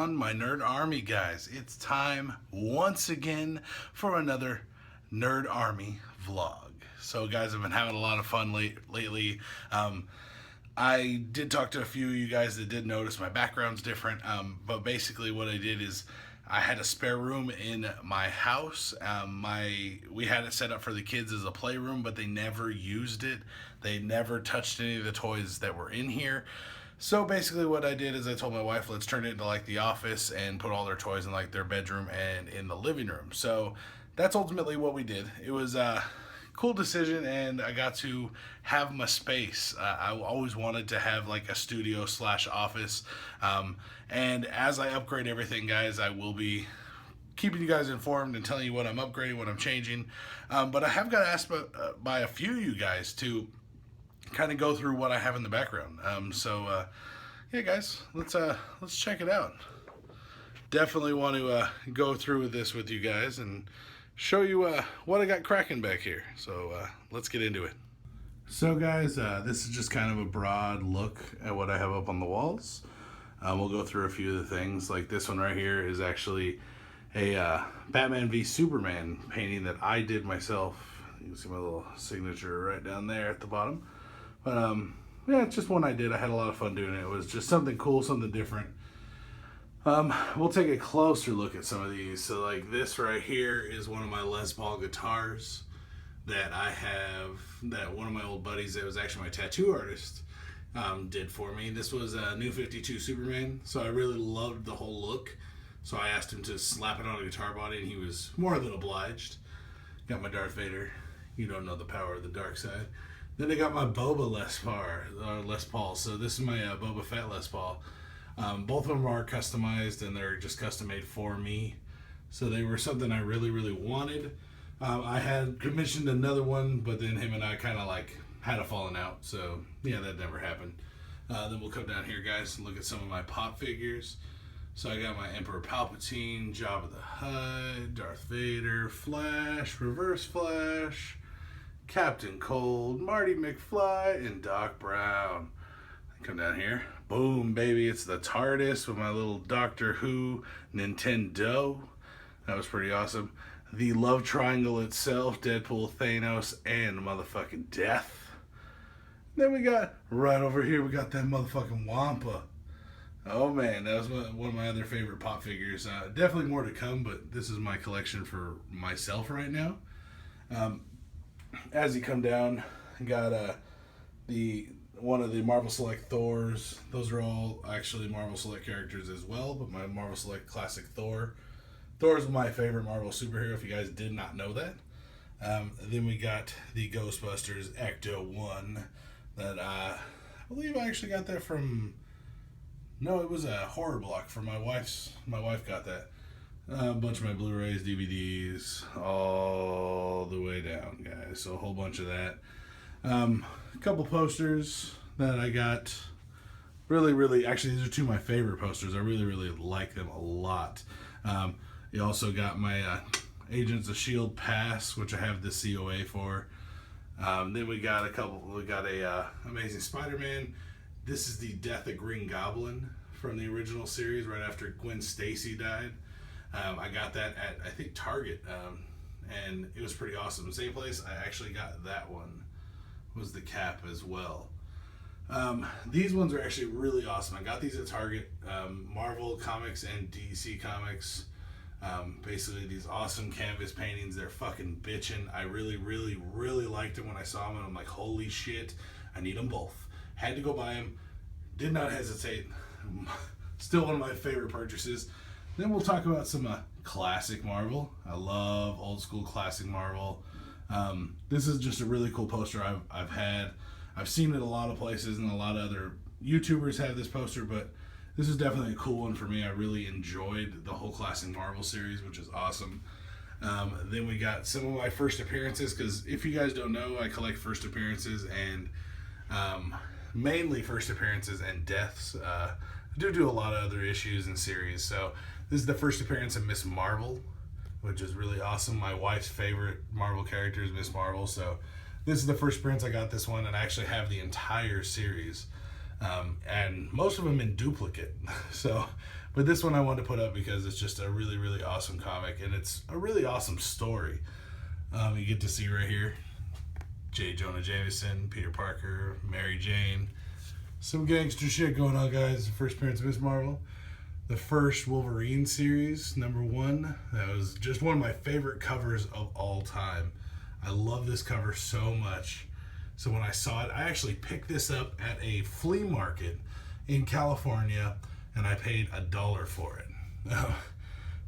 on, my Nerd Army guys? It's time once again for another Nerd Army vlog. So guys, I've been having a lot of fun lately. I did talk to a few of you guys that did notice my background's different, but basically what I did is I had a spare room in my house. We had it set up for the kids as a playroom, but they never used it. They never touched any of the toys that were in here. So basically what I did is I told my wife, let's turn it into like the office and put all their toys in like their bedroom and in the living room. So that's ultimately what we did. It was a cool decision, and I got to have my space. I always wanted to have like a studio / office. And as I upgrade everything, guys, I will be keeping you guys informed and telling you what I'm upgrading, what I'm changing. But I have got asked by a few of you guys to kind of go through what I have in the background. Yeah, guys, let's check it out. Definitely want to go through this with you guys and show you what I got cracking back here. So let's get into it. So guys, this is just kind of a broad look at what I have up on the walls. We'll go through a few of the things. Like this one right here is actually a Batman v Superman painting that I did myself. You can see my little signature right down there at the bottom. But yeah, it's just one I did. I had a lot of fun doing it. It was just something cool, something different. We'll take a closer look at some of these. So like this right here is one of my Les Paul guitars that I have, that one of my old buddies that was actually my tattoo artist did for me. This was a New 52 Superman, so I really loved the whole look. So I asked him to slap it on a guitar body, and he was more than obliged. Got my Darth Vader. You don't know the power of the dark side. Then I got my Boba Les Paul. So this is my Boba Fett Les Paul. Both of them are customized, and they're just custom made for me. So they were something I really, really wanted. I had commissioned another one, but then him and I kind of like had a falling out. So yeah, that never happened. Then we'll come down here, guys, and look at some of my pop figures. So I got my Emperor Palpatine, Jabba the Hutt, Darth Vader, Flash, Reverse Flash, Captain Cold, Marty McFly, and Doc Brown. Come down here. Boom, baby. It's the TARDIS with my little Doctor Who Nintendo. That was pretty awesome. The love triangle itself, Deadpool, Thanos, and motherfucking Death. Then we got, right over here, we got that motherfucking Wampa. Oh man, that was one of my other favorite pop figures. Definitely more to come, but this is my collection for myself right now. As you come down, got one of the Marvel Select Thors. Those are all actually Marvel Select characters as well, but my Marvel Select Classic Thor. Thor is my favorite Marvel superhero, if you guys did not know that. Then we got the Ghostbusters Ecto-1 that I believe I actually got that from... No, it was a horror block from my wife. My wife got that. A bunch of my Blu-rays, DVDs, all the way down, guys. So a whole bunch of that. A couple posters that I got. Actually, these are two of my favorite posters. I really, really like them a lot. You also got my Agents of S.H.I.E.L.D. pass, which I have the COA for. Then we got a Amazing Spider-Man. This is the Death of Green Goblin from the original series, right after Gwen Stacy died. I got that at, I think, Target, and it was pretty awesome. The same place I actually got that one was the cap as well. These ones are actually really awesome. I got these at Target. Marvel Comics and DC Comics. Basically these awesome canvas paintings. They're fucking bitchin'. I really, really, really liked them when I saw them, and I'm like, holy shit, I need them both. Had to go buy them. Did not hesitate. Still one of my favorite purchases. Then we'll talk about some classic Marvel. I love old school classic Marvel. This is just a really cool poster I've had. I've seen it a lot of places, and a lot of other YouTubers have this poster, but this is definitely a cool one for me. I really enjoyed the whole classic Marvel series, which is awesome. Then we got some of my first appearances, because if you guys don't know, I collect first appearances and mainly first appearances and deaths. I do a lot of other issues and series. So this is the first appearance of Miss Marvel, which is really awesome. My wife's favorite Marvel character is Miss Marvel, so this is the first appearance I got this one, and I actually have the entire series. and most of them in duplicate. So, but this one I wanted to put up because it's just a really, really awesome comic, and it's a really awesome story. You get to see right here J. Jonah Jameson, Peter Parker, Mary Jane. Some gangster shit going on, guys. The first appearance of Miss Marvel. The first Wolverine series, #1. That was just one of my favorite covers of all time. I love this cover so much. So when I saw it, I actually picked this up at a flea market in California, and I paid $1 for it.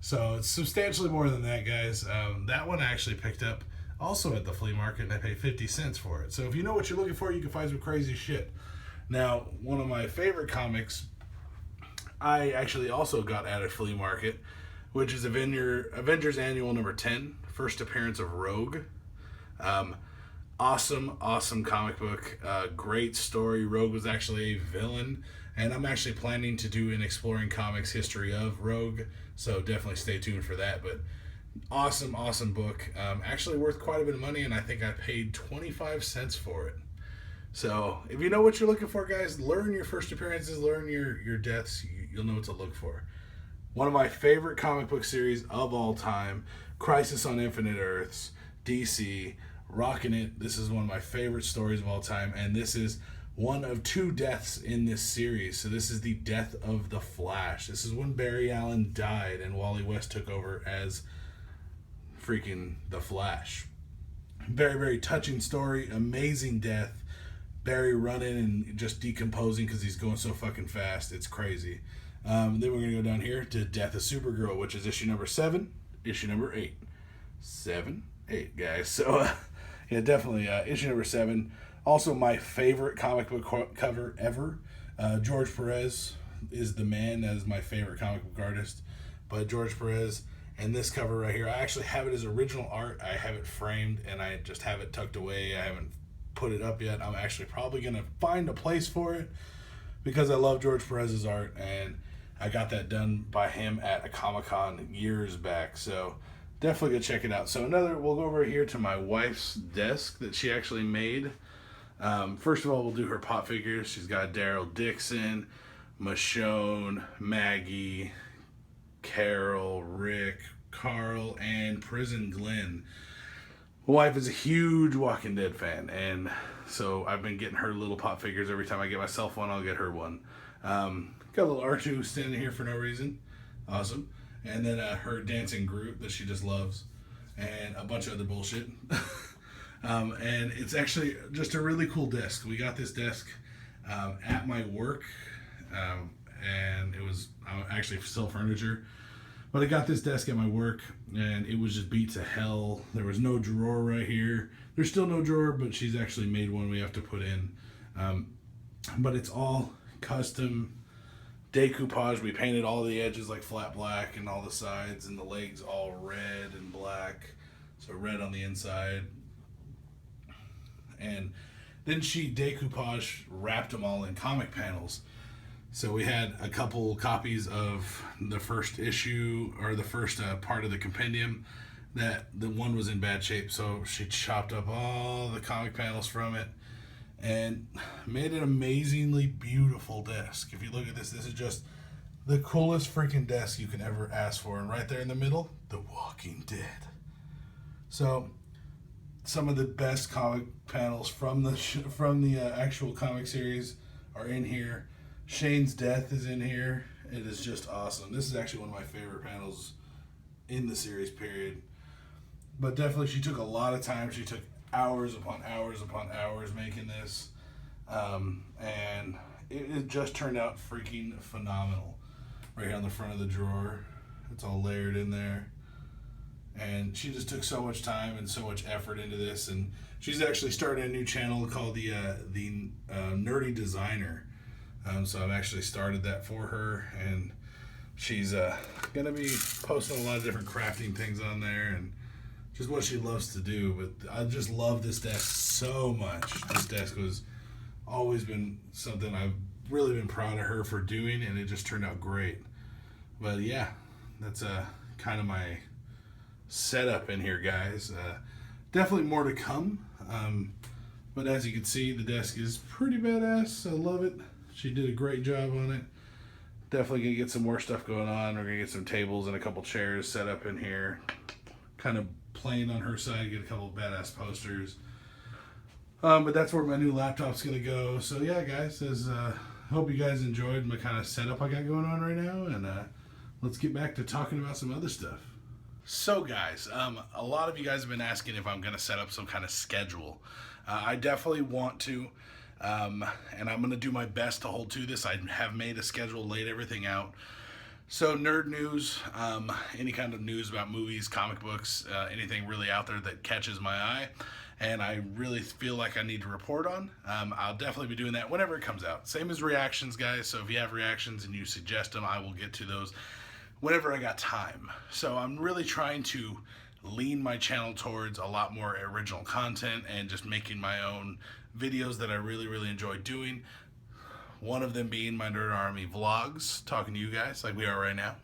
So it's substantially more than that, guys. That one I actually picked up also at the flea market, and I paid 50 cents for it. So if you know what you're looking for, you can find some crazy shit. Now, one of my favorite comics I actually also got at a flea market, which is Avengers Annual #10, first appearance of Rogue. Awesome comic book. Great story. Rogue was actually a villain, and I'm actually planning to do an Exploring Comics history of Rogue, so definitely stay tuned for that. But awesome book. Actually worth quite a bit of money, and I think I paid 25 cents for it. So if you know what you're looking for, guys, learn your first appearances, learn your deaths. You'll know what to look for. One of my favorite comic book series of all time, Crisis on Infinite Earths, DC, rocking it. This is one of my favorite stories of all time, and this is one of 2 deaths in this series. So this is the death of the Flash. This is when Barry Allen died and Wally West took over as freaking the Flash. Very, very touching story. Amazing death. Barry running and just decomposing because he's going so fucking fast. It's crazy. Then we're going to go down here to Death of Supergirl, which is issue #7, issue #8. 7, 8, guys. So, yeah, definitely issue #7. Also, my favorite comic book cover ever. George Perez is the man. That is my favorite comic book artist. But George Perez, and this cover right here, I actually have it as original art. I have it framed, and I just have it tucked away. I haven't put it up yet. I'm actually probably going to find a place for it because I love George Perez's art, and I got that done by him at a Comic-Con years back. So definitely go check it out. So we'll go over here to my wife's desk that she actually made. First of all, we'll do her pop figures. She's got Daryl Dixon, Michonne, Maggie, Carol, Rick, Carl, and Prison Glenn. My wife is a huge Walking Dead fan, and so I've been getting her little pop figures. Every time I get myself one, I'll get her one. Got a little R2 standing here for no reason. Awesome. And then her dancing Groot that she just loves, and a bunch of other bullshit. And it's actually just a really cool desk. We got this desk at my work, and it was actually still furniture. But I got this desk at my work, and it was just beat to hell. There was no drawer right here. There's still no drawer, but she's actually made one we have to put in. But it's all custom decoupage. We painted all the edges like flat black and all the sides, and the legs all red and black. So red on the inside. And then she decoupage wrapped them all in comic panels. So we had a couple copies of the first issue, or the first part of the compendium, that the one was in bad shape. So she chopped up all the comic panels from it and made an amazingly beautiful desk. If you look at this, this is just the coolest freaking desk you can ever ask for. And right there in the middle, The Walking Dead. So some of the best comic panels from the actual comic series are in here. Shane's death is in here. It is just awesome. This is actually one of my favorite panels in the series, period. But definitely she took a lot of time. She took hours upon hours upon hours making this. And it just turned out freaking phenomenal. Right here on the front of the drawer. It's all layered in there. And she just took so much time and so much effort into this. And she's actually started a new channel called the Nerdy Designer. So I've actually started that for her, and she's going to be posting a lot of different crafting things on there and just what she loves to do. But I just love this desk so much. This desk was always been something I've really been proud of her for doing, and it just turned out great. But yeah, that's kind of my setup in here, guys. Definitely more to come. But as you can see, the desk is pretty badass. I love it. She did a great job on it. Definitely gonna get some more stuff going on. We're gonna get some tables and a couple chairs set up in here. Kind of playing on her side, get a couple of badass posters. But that's where my new laptop's gonna go. So yeah, guys, hope you guys enjoyed my kind of setup I got going on right now, and let's get back to talking about some other stuff. So guys, a lot of you guys have been asking if I'm gonna set up some kind of schedule. I definitely want to. And I'm going to do my best to hold to this. I have made a schedule, laid everything out. So nerd news, any kind of news about movies, comic books, anything really out there that catches my eye and I really feel like I need to report on, I'll definitely be doing that whenever it comes out. Same as reactions, guys. So if you have reactions and you suggest them, I will get to those whenever I got time. So I'm really trying to lean my channel towards a lot more original content and just making my own videos that I really enjoy doing. One of them being my Nerd Army vlogs, talking to you guys like we are right now.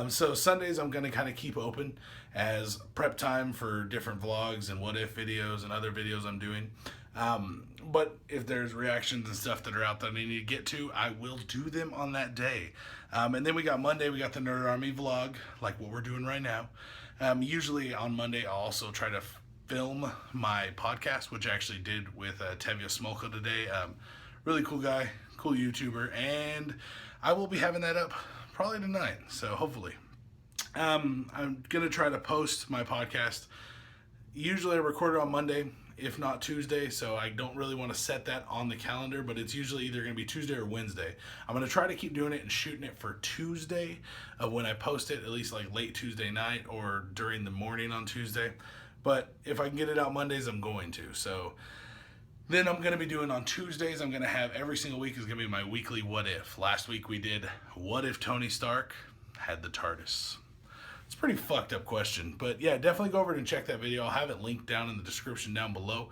So Sundays I'm going to kind of keep open as prep time for different vlogs and what if videos and other videos I'm doing. But if there's reactions and stuff that are out that I need to get to, I will do them on that day. And then we got Monday, we got the Nerd Army vlog, like what we're doing right now. Usually on Monday, I'll also try to film my podcast, which I actually did with Tevye Smolka today. Really cool guy, cool YouTuber, and I will be having that up probably tonight, so hopefully. I'm going to try to post my podcast. Usually I record it on Monday, if not Tuesday, so I don't really want to set that on the calendar, but it's usually either going to be Tuesday or Wednesday. I'm going to try to keep doing it and shooting it for Tuesday when I post it, at least like late Tuesday night or during the morning on Tuesday. But if I can get it out Mondays, I'm going to. So then I'm going to be doing on Tuesdays, I'm going to have every single week is going to be my weekly what if. Last week we did what if Tony Stark had the TARDIS. It's a pretty fucked up question, but yeah, definitely go over and check that video. I'll have it linked down in the description down below.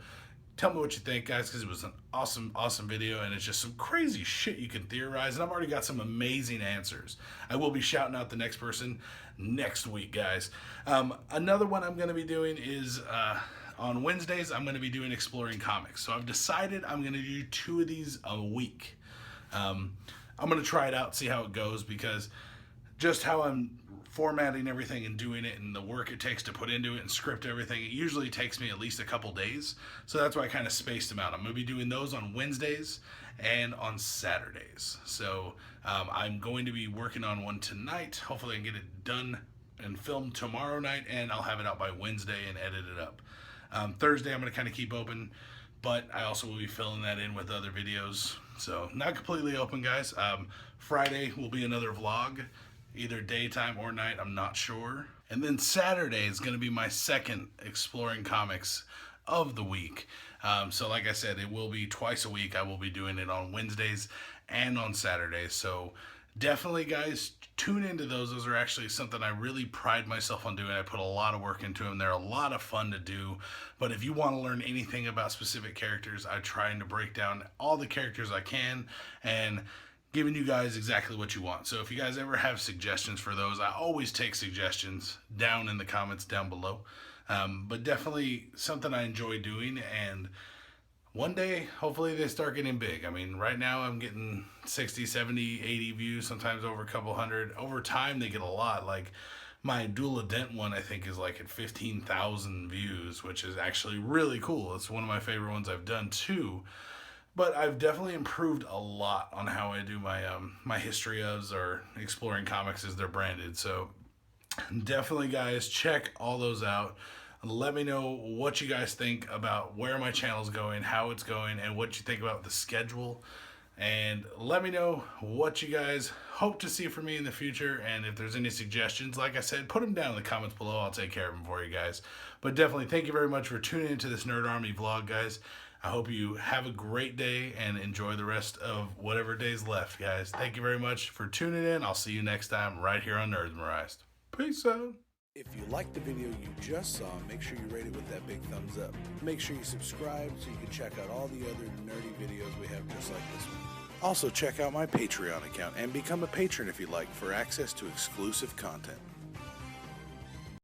Tell me what you think, guys, because it was an awesome video, and it's just some crazy shit you can theorize, and I've already got some amazing answers. I will be shouting out the next person next week, guys. Another one I'm going to be doing is on Wednesdays, I'm going to be doing Exploring Comics. So I've decided I'm going to do 2 of these a week. I'm going to try it out, see how it goes, because just how I'm formatting everything and doing it and the work it takes to put into it and script everything, it usually takes me at least a couple days. So that's why I kind of spaced them out. I'm going to be doing those on Wednesdays and on Saturdays. So I'm going to be working on one tonight. Hopefully I can get it done and filmed tomorrow night, and I'll have it out by Wednesday and edit it up. Thursday I'm going to kind of keep open, but I also will be filling that in with other videos. So not completely open, guys. Friday will be another vlog, either daytime or night, I'm not sure. And then Saturday is going to be my second Exploring Comics of the week. So like I said, it will be twice a week. I will be doing it on Wednesdays and on Saturdays. So definitely, guys, tune into those. Those are actually something I really pride myself on doing. I put a lot of work into them. They're a lot of fun to do. But if you want to learn anything about specific characters, I try to break down all the characters I can and giving you guys exactly what you want. So if you guys ever have suggestions for those, I always take suggestions down in the comments down below. But definitely something I enjoy doing, and one day, hopefully they start getting big. I mean, right now I'm getting 60, 70, 80 views, sometimes over a couple hundred. Over time, they get a lot. Like my Dula Dent one, I think, is like at 15,000 views, which is actually really cool. It's one of my favorite ones I've done too. But I've definitely improved a lot on how I do my my history ofs, or Exploring Comics as they're branded. So definitely, guys, check all those out. Let me know what you guys think about where my channel's going, how it's going, and what you think about the schedule. And let me know what you guys hope to see from me in the future, and if there's any suggestions, like I said, put them down in the comments below. I'll take care of them for you guys. But definitely, thank you very much for tuning into this Nerd Army vlog, guys. I hope you have a great day and enjoy the rest of whatever day's left, guys. Thank you very much for tuning in. I'll see you next time right here on Nerdmerized. Peace out. If you liked the video you just saw, make sure you rate it with that big thumbs up. Make sure you subscribe so you can check out all the other nerdy videos we have just like this one. Also, check out my Patreon account and become a patron if you like for access to exclusive content.